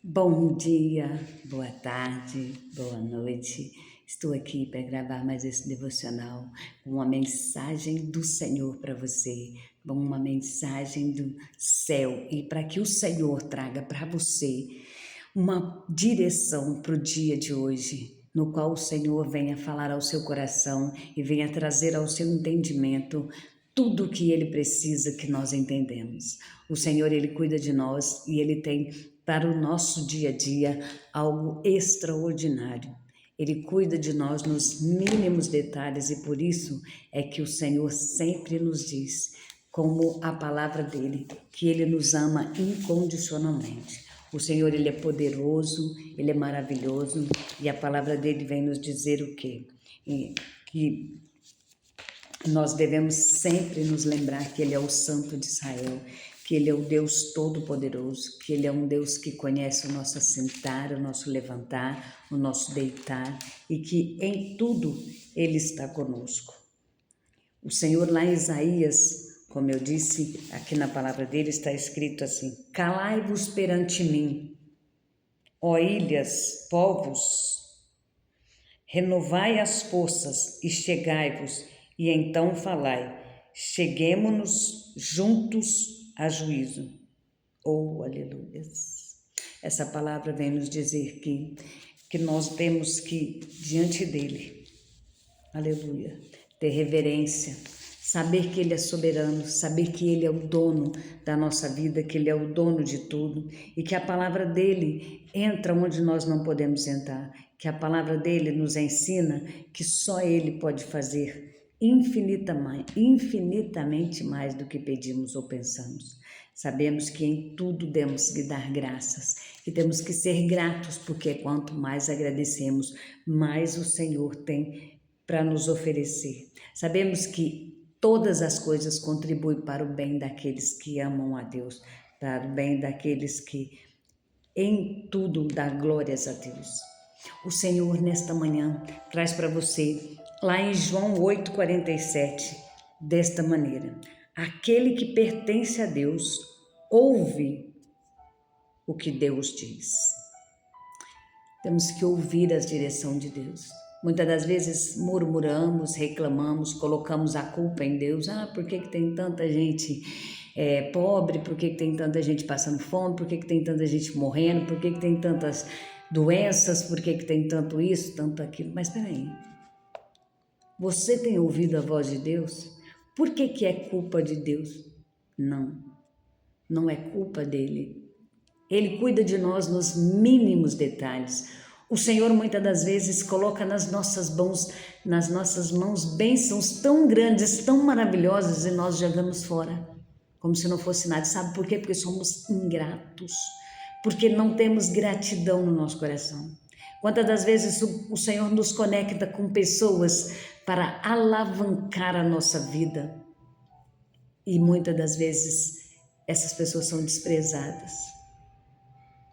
Bom dia, boa tarde, boa noite. Estou aqui para gravar mais esse devocional com uma mensagem do Senhor para você, com uma mensagem do céu e para que o Senhor traga para você uma direção para o dia de hoje, no qual o Senhor venha falar ao seu coração e venha trazer ao seu entendimento tudo o que Ele precisa que nós entendemos. O Senhor, Ele cuida de nós e Ele tem para o nosso dia a dia algo extraordinário. Ele cuida de nós nos mínimos detalhes e por isso é que o Senhor sempre nos diz, como a palavra dele, que Ele nos ama incondicionalmente. O Senhor, Ele é poderoso, Ele é maravilhoso e a palavra dele vem nos dizer o quê? Que nós devemos sempre nos lembrar que Ele é o Santo de Israel, que Ele é o Deus Todo-Poderoso, que Ele é um Deus que conhece o nosso assentar, o nosso levantar, o nosso deitar e que em tudo Ele está conosco. O Senhor lá em Isaías, como eu disse, aqui na palavra dele está escrito assim: calai-vos perante mim, ó ilhas, povos, renovai as forças e chegai-vos, e então falai, cheguemo-nos juntos a juízo. Oh, aleluia! Essa palavra vem nos dizer que nós temos que, diante dele, aleluia, ter reverência, saber que Ele é soberano, saber que Ele é o dono da nossa vida, que Ele é o dono de tudo e que a palavra dEle entra onde nós não podemos entrar, que a palavra dEle nos ensina que só Ele pode fazer infinitamente mais do que pedimos ou pensamos. Sabemos que em tudo temos que dar graças e temos que ser gratos, porque quanto mais agradecemos, mais o Senhor tem para nos oferecer. Sabemos que todas as coisas contribuem para o bem daqueles que amam a Deus, para o bem daqueles que em tudo dá glórias a Deus. O Senhor nesta manhã traz para você, lá em João 8,47, desta maneira: aquele que pertence a Deus ouve o que Deus diz. Temos que ouvir a direção de Deus. Muitas das vezes murmuramos, reclamamos, colocamos a culpa em Deus. Por que tem tanta gente pobre? Por que tem tanta gente passando fome? Por que tem tanta gente morrendo? Por que tem tantas doenças? Por que tem tanto isso, tanto aquilo? Mas espera aí. Você tem ouvido a voz de Deus? Por que é culpa de Deus? Não é culpa dele. Ele cuida de nós nos mínimos detalhes. O Senhor muitas das vezes coloca nas nossas mãos bênçãos tão grandes, tão maravilhosas e nós jogamos fora, como se não fosse nada. Sabe por quê? Porque somos ingratos, porque não temos gratidão no nosso coração. Quantas das vezes o Senhor nos conecta com pessoas para alavancar a nossa vida e muitas das vezes essas pessoas são desprezadas.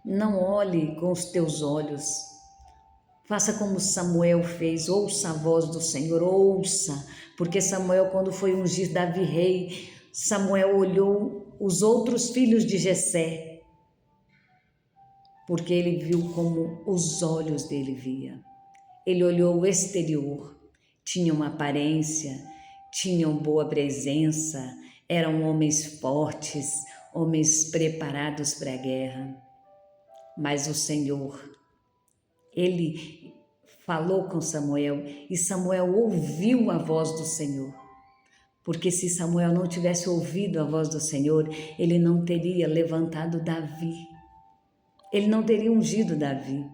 Não olhe com os teus olhos. Faça como Samuel fez, ouça a voz do Senhor, ouça. Porque Samuel, quando foi ungir Davi rei, Samuel olhou os outros filhos de Jessé, porque ele viu como os olhos dele via. Ele olhou o exterior, tinham aparência, tinham boa presença, eram homens fortes, homens preparados para a guerra. Mas o Senhor, Ele falou com Samuel e Samuel ouviu a voz do Senhor. Porque se Samuel não tivesse ouvido a voz do Senhor, ele não teria levantado Davi. Ele não teria ungido Davi.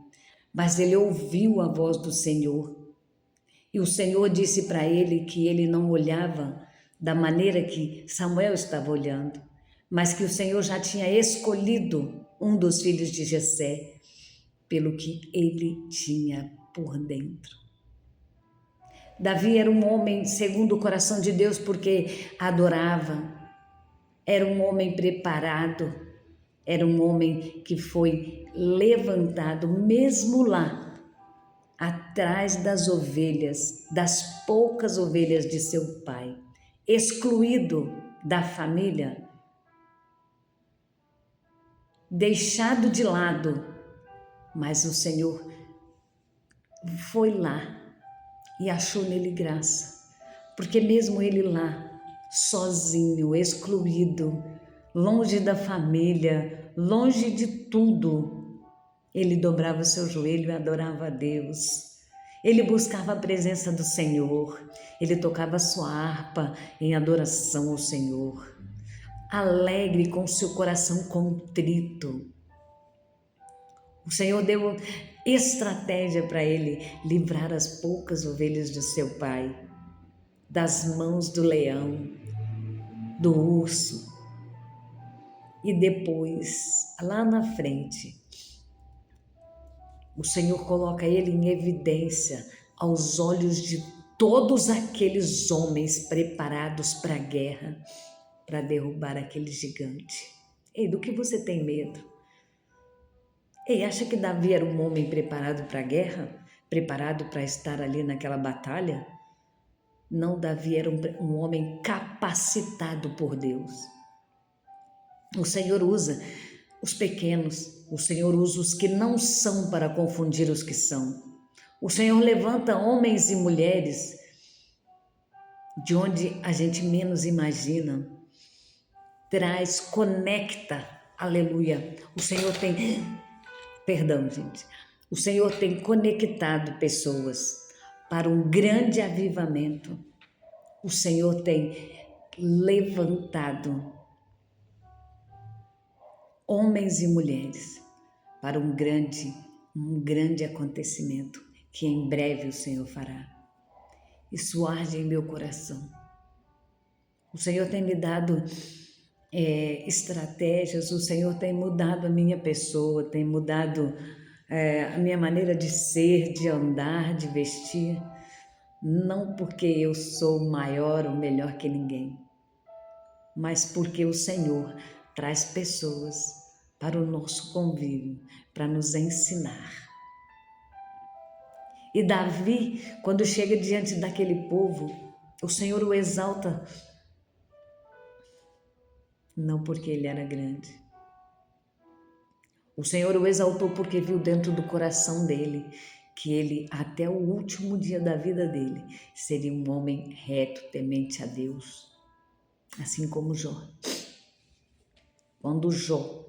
Mas ele ouviu a voz do Senhor. E o Senhor disse para ele que ele não olhava da maneira que Samuel estava olhando, mas que o Senhor já tinha escolhido um dos filhos de Jessé, pelo que ele tinha por dentro. Davi era um homem segundo o coração de Deus porque adorava, era um homem preparado, era um homem que foi levantado mesmo lá, atrás das ovelhas, das poucas ovelhas de seu pai, excluído da família, deixado de lado, Mas o Senhor foi lá e achou nele graça, porque mesmo ele lá, sozinho, excluído, longe da família, longe de tudo, ele dobrava o seu joelho e adorava a Deus. Ele buscava a presença do Senhor, ele tocava sua harpa em adoração ao Senhor, alegre com seu coração contrito. O Senhor deu estratégia para ele livrar as poucas ovelhas de seu pai das mãos do leão, do urso. E depois, lá na frente, o Senhor coloca ele em evidência aos olhos de todos aqueles homens preparados para a guerra, para derrubar aquele gigante. Ei, do que você tem medo? Ei, acha que Davi era um homem preparado para a guerra? Preparado para estar ali naquela batalha? Não, Davi era um homem capacitado por Deus. O Senhor usa os pequenos, o Senhor usa os que não são para confundir os que são. O Senhor levanta homens e mulheres de onde a gente menos imagina. Traz, conecta, aleluia. O Senhor tem, perdão, gente. O Senhor tem conectado pessoas para um grande avivamento. O Senhor tem levantado homens e mulheres para um grande acontecimento que em breve o Senhor fará. Isso arde em meu coração. O Senhor tem me dado estratégias, o Senhor tem mudado a minha pessoa, tem mudado a minha maneira de ser, de andar, de vestir. Não porque eu sou maior ou melhor que ninguém, mas porque o Senhor traz pessoas para o nosso convívio, para nos ensinar. E Davi, quando chega diante daquele povo, o Senhor o exalta, não porque ele era grande. O Senhor o exaltou porque viu dentro do coração dele que ele, até o último dia da vida dele, seria um homem reto, temente a Deus, assim como Jó. Quando Jó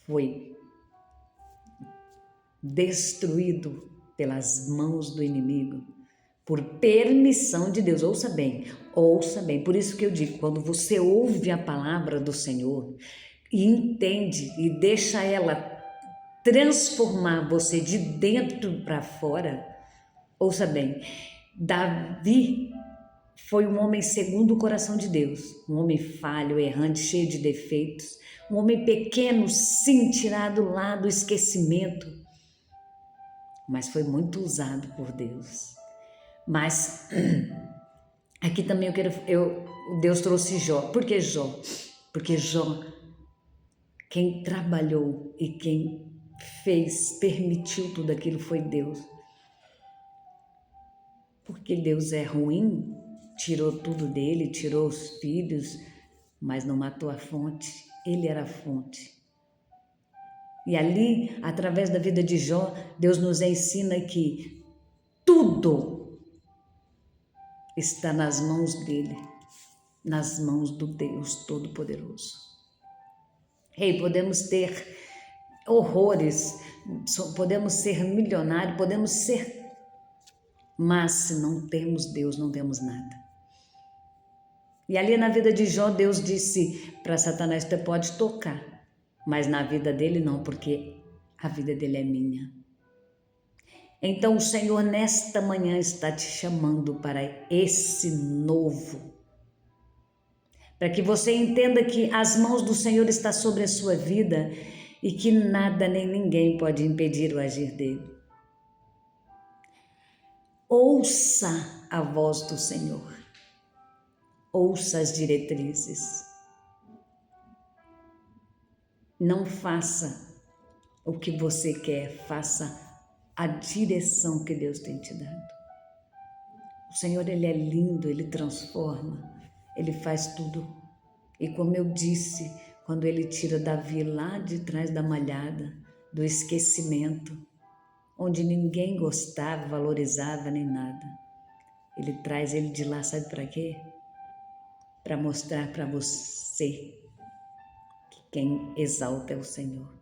foi destruído pelas mãos do inimigo, por permissão de Deus, ouça bem, por isso que eu digo, quando você ouve a palavra do Senhor e entende e deixa ela transformar você de dentro para fora, ouça bem, Davi foi um homem segundo o coração de Deus, um homem falho, errante, cheio de defeitos, um homem pequeno, sim, tirado lá do esquecimento, mas foi muito usado por Deus. Mas aqui também Deus trouxe Jó. Por que Jó? Porque Jó, quem trabalhou e quem permitiu tudo aquilo foi Deus. Porque Deus é ruim, tirou tudo dele, tirou os filhos, mas não matou a fonte. Ele era a fonte. E ali, através da vida de Jó, Deus nos ensina que tudo está nas mãos dele, nas mãos do Deus Todo-Poderoso. Ei, podemos ter horrores, podemos ser milionários, podemos ser, mas se não temos Deus, não temos nada. E ali na vida de Jó, Deus disse para Satanás: você pode tocar, mas na vida dele não, porque a vida dele é minha. Então o Senhor nesta manhã está te chamando para esse novo, para que você entenda que as mãos do Senhor estão sobre a sua vida e que nada nem ninguém pode impedir o agir dele. Ouça a voz do Senhor, ouça as diretrizes. Não faça o que você quer, faça a direção que Deus tem te dado. O Senhor, Ele é lindo, Ele transforma, Ele faz tudo. E como eu disse, quando Ele tira Davi lá de trás da malhada, do esquecimento, onde ninguém gostava, valorizava nem nada. Ele traz ele de lá, sabe para quê? Para mostrar para você que quem exalta é o Senhor.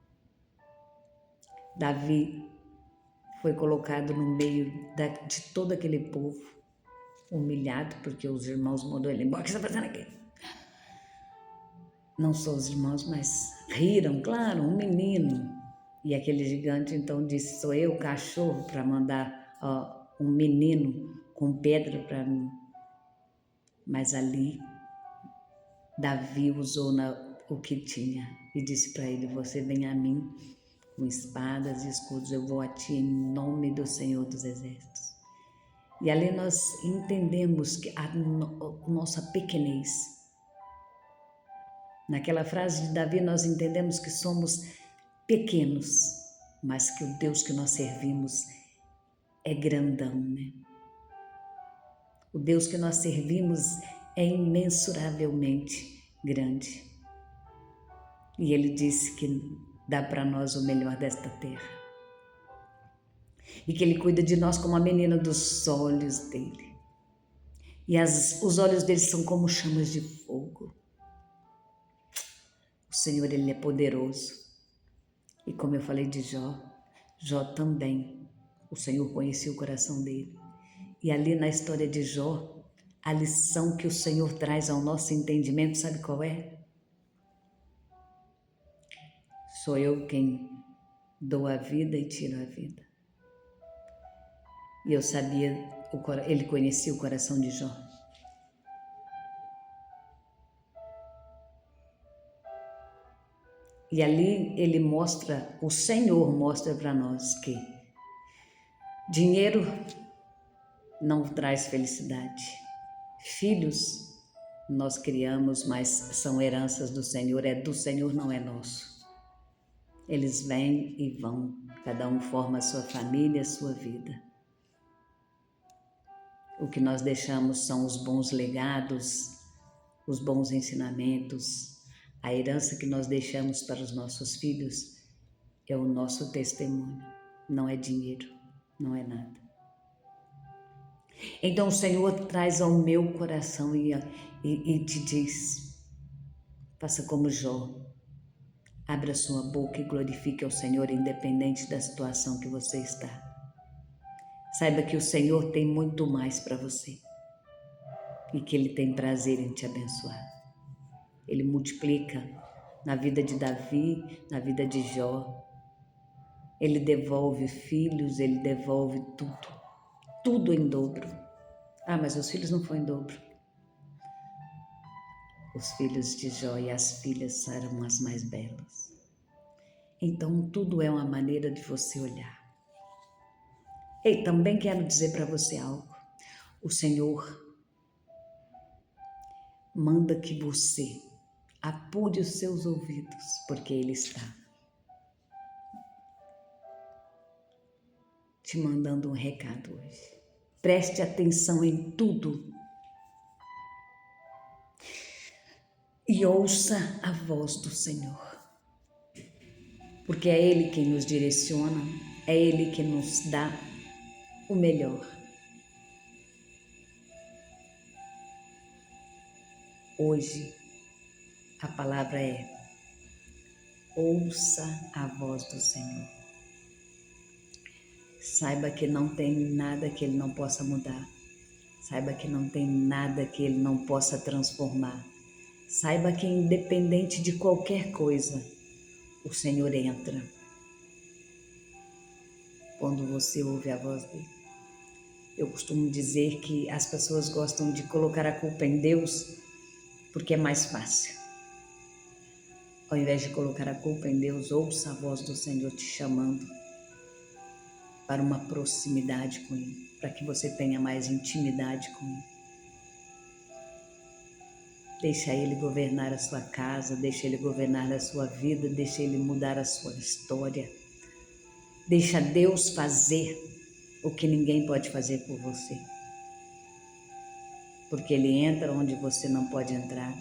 Davi foi colocado no meio de todo aquele povo, humilhado, porque os irmãos mandou ele embora. O que você está fazendo aqui? Não só os irmãos, mas riram, claro, um menino. E aquele gigante então disse: sou eu, cachorro, para mandar um menino com pedra para mim. Mas ali, Davi usou o que tinha e disse para ele: você vem a mim com espadas e escudos, eu vou a ti em nome do Senhor dos Exércitos. E ali nós entendemos que a nossa pequenez. Naquela frase de Davi nós entendemos que somos pequenos, mas que o Deus que nós servimos é grandão, né? O Deus que nós servimos é imensuravelmente grande. E Ele disse que dá para nós o melhor desta terra. E que Ele cuida de nós como a menina dos olhos dele. E os olhos dele são como chamas de fogo. O Senhor, Ele é poderoso. E como eu falei de Jó, Jó também, o Senhor conhecia o coração dele. E ali na história de Jó, a lição que o Senhor traz ao nosso entendimento, sabe qual é? Sou eu quem dou a vida e tiro a vida. E eu sabia, ele conhecia o coração de Jó. E ali ele mostra, o Senhor mostra para nós que dinheiro não traz felicidade. Filhos nós criamos, mas são heranças do Senhor, é do Senhor, não é nosso. Eles vêm e vão, cada um forma a sua família, a sua vida. O que nós deixamos são os bons legados, os bons ensinamentos. A herança que nós deixamos para os nossos filhos é o nosso testemunho, não é dinheiro, não é nada. Então o Senhor traz ao meu coração e te diz: faça como Jó, abra sua boca e glorifique ao Senhor, independente da situação que você está. Saiba que o Senhor tem muito mais para você e que Ele tem prazer em te abençoar. Ele multiplica na vida de Davi, na vida de Jó. Ele devolve filhos, Ele devolve tudo em dobro. Ah, mas os filhos não foram em dobro. Os filhos de Jó e as filhas eram as mais belas. Então tudo é uma maneira de você olhar. E também quero dizer para você algo. O Senhor manda que você apure os seus ouvidos, porque Ele está te mandando um recado hoje. Preste atenção em tudo e ouça a voz do Senhor, porque é Ele quem nos direciona, é Ele que nos dá o melhor. Hoje a palavra é: ouça a voz do Senhor. Saiba que não tem nada que Ele não possa mudar. Saiba que não tem nada que Ele não possa transformar. Saiba que independente de qualquer coisa, o Senhor entra quando você ouve a voz dele. Eu costumo dizer que as pessoas gostam de colocar a culpa em Deus porque é mais fácil. Ao invés de colocar a culpa em Deus, ouça a voz do Senhor te chamando para uma proximidade com Ele, para que você tenha mais intimidade com Ele. Deixa Ele governar a sua casa, deixa Ele governar a sua vida, deixa Ele mudar a sua história. Deixa Deus fazer o que ninguém pode fazer por você. Porque Ele entra onde você não pode entrar.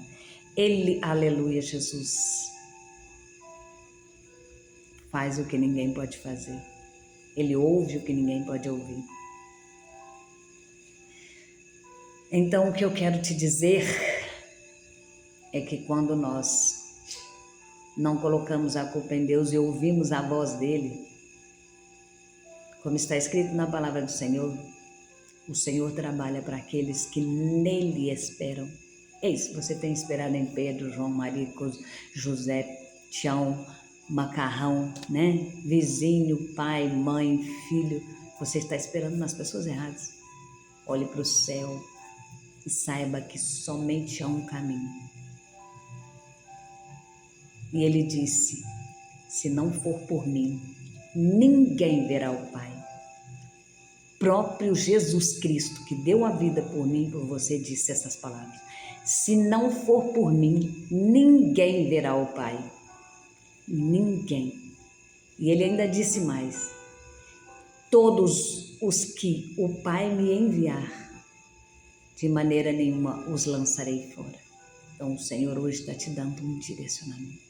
Ele, aleluia, Jesus, faz o que ninguém pode fazer. Ele ouve o que ninguém pode ouvir. Então, o que eu quero te dizer é que quando nós não colocamos a culpa em Deus e ouvimos a voz dele, como está escrito na palavra do Senhor, o Senhor trabalha para aqueles que nele esperam. Eis, você tem esperado em Pedro, João, Maricos, José, Tião, Macarrão, né? Vizinho, pai, mãe, filho. Você está esperando nas pessoas erradas. Olhe para o céu e saiba que somente há um caminho. E ele disse, se não for por mim, ninguém verá o Pai. Próprio Jesus Cristo, que deu a vida por mim e por você, disse essas palavras. Se não for por mim, ninguém verá o Pai. Ninguém. E ele ainda disse mais, todos os que o Pai me enviar, de maneira nenhuma os lançarei fora. Então o Senhor hoje está te dando um direcionamento.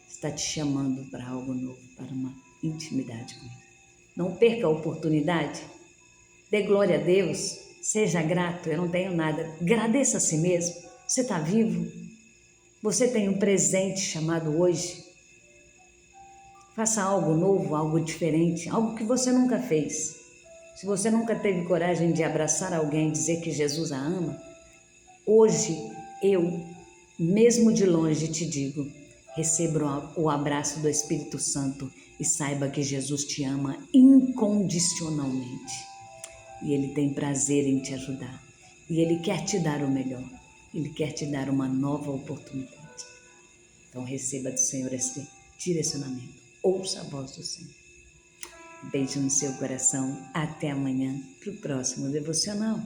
Está te chamando para algo novo, para uma intimidade com ele. Não perca a oportunidade. Dê glória a Deus. Seja grato. Eu não tenho nada. Agradeça a si mesmo. Você está vivo. Você tem um presente chamado hoje. Faça algo novo, algo diferente, algo que você nunca fez. Se você nunca teve coragem de abraçar alguém e dizer que Jesus a ama, hoje eu, mesmo de longe, te digo, receba o abraço do Espírito Santo e saiba que Jesus te ama incondicionalmente. E Ele tem prazer em te ajudar. E Ele quer te dar o melhor. Ele quer te dar uma nova oportunidade. Então receba do Senhor esse direcionamento. Ouça a voz do Senhor. Beijo no seu coração. Até amanhã para o próximo devocional.